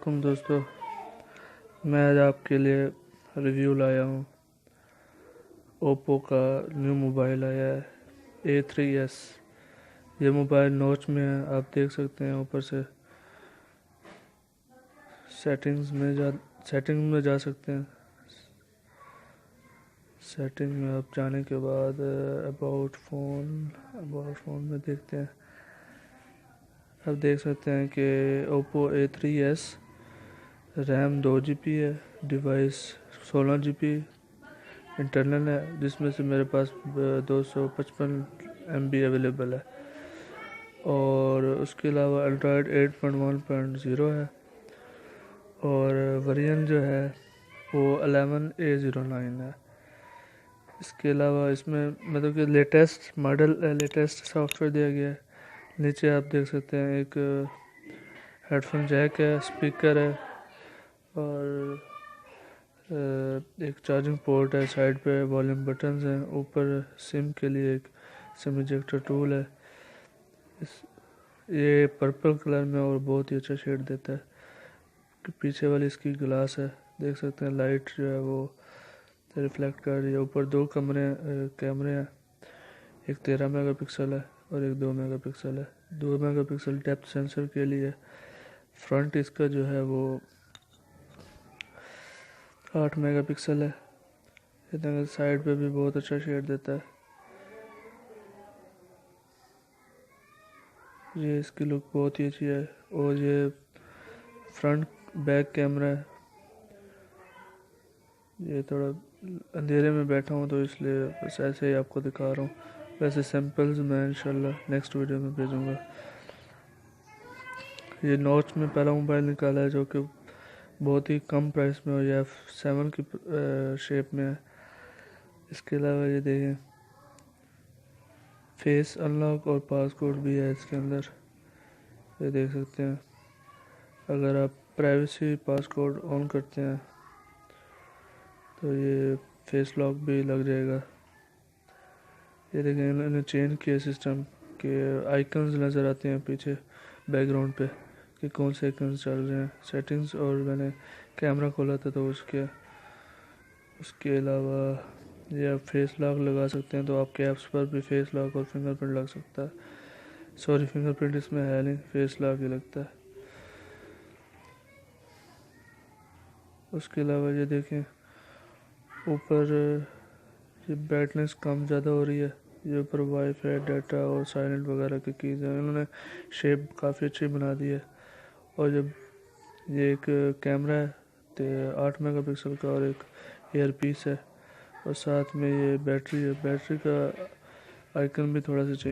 वालेकुम दोस्तों, मैं आज आपके लिए रिव्यू लाया हूँ। ओप्पो का न्यू मोबाइल आया है A3s। ये मोबाइल नॉच में है, आप देख सकते हैं। ऊपर से सेटिंग में जा सकते हैं। सेटिंग में आप जाने के बाद अबाउट फ़ोन में देखते हैं। आप देख सकते हैं कि ओप्पो A3s रैम 2 GB है, डिवाइस 16 GB इंटरनल है, जिसमें से मेरे पास 255 MB अवेलेबल है। और उसके अलावा एंड्रॉयड 8.1.0 है और वेरिएंट जो है वो 11A09 है। इसके अलावा इसमें मतलब कि लेटेस्ट सॉफ्टवेयर दिया गया है। नीचे आप देख सकते हैं एक हेडफोन जैक है, स्पीकर है और एक चार्जिंग पोर्ट है। साइड पे वॉल्यूम बटन्स हैं। ऊपर सिम के लिए एक सिम इजेक्टर टूल है। ये पर्पल कलर में और बहुत ही अच्छा शेड देता है। पीछे वाली इसकी ग्लास है, देख सकते हैं। लाइट जो है वो रिफ्लेक्ट कर रही है। ऊपर दो कैमरे हैं, एक 13 मेगापिक्सल है और एक 2 मेगापिक्सल है। 2 मेगापिक्सल डेप्थ सेंसर के लिए। फ्रंट इसका जो है वो 8 मेगापिक्सल है। इतना साइड पे भी बहुत अच्छा शेड देता है। ये इसकी लुक बहुत ही अच्छी है। और ये फ्रंट बैक कैमरा है। ये थोड़ा अंधेरे में बैठा हूँ तो इसलिए बस ऐसे ही आपको दिखा रहा हूँ। वैसे सैम्पल्स मैं इंशाल्लाह नेक्स्ट वीडियो में भेजूँगा। ये नॉच में पहला मोबाइल निकाला है जो कि बहुत ही कम प्राइस में, और ये F7 की शेप में है। इसके अलावा ये देखें, फेस अनलॉक और पासकोड भी है इसके अंदर, ये देख सकते हैं। अगर आप प्राइवेसी पासकोड ऑन करते हैं तो ये फेस लॉक भी लग जाएगा। ये देखें, इन्होंने चेंज किया सिस्टम के आइकन्स नज़र आते हैं पीछे बैकग्राउंड पे कि कौन से आइकन्स चल रहे हैं। सेटिंग्स और मैंने कैमरा खोला था तो उसके अलावा ये आप फेस लॉक लगा सकते हैं, तो आपके ऐप्स पर भी फेस लॉक और फिंगरप्रिंट लग सकता है। सॉरी, फिंगरप्रिंट इसमें है नहीं, फेस लॉक ही लगता है। उसके अलावा ये देखें, ऊपर ये ब्राइटनेस कम ज़्यादा हो रही है। ये ऊपर वाईफाई, डाटा और साइलेंट वगैरह की कीज़ हैं। इन्होंने शेप काफ़ी अच्छी बना दी है। और जब ये एक कैमरा है तो 8 मेगापिक्सल का और एक ईयर पीस है। और साथ में ये बैटरी है। बैटरी का आइकन भी थोड़ा सा चेंज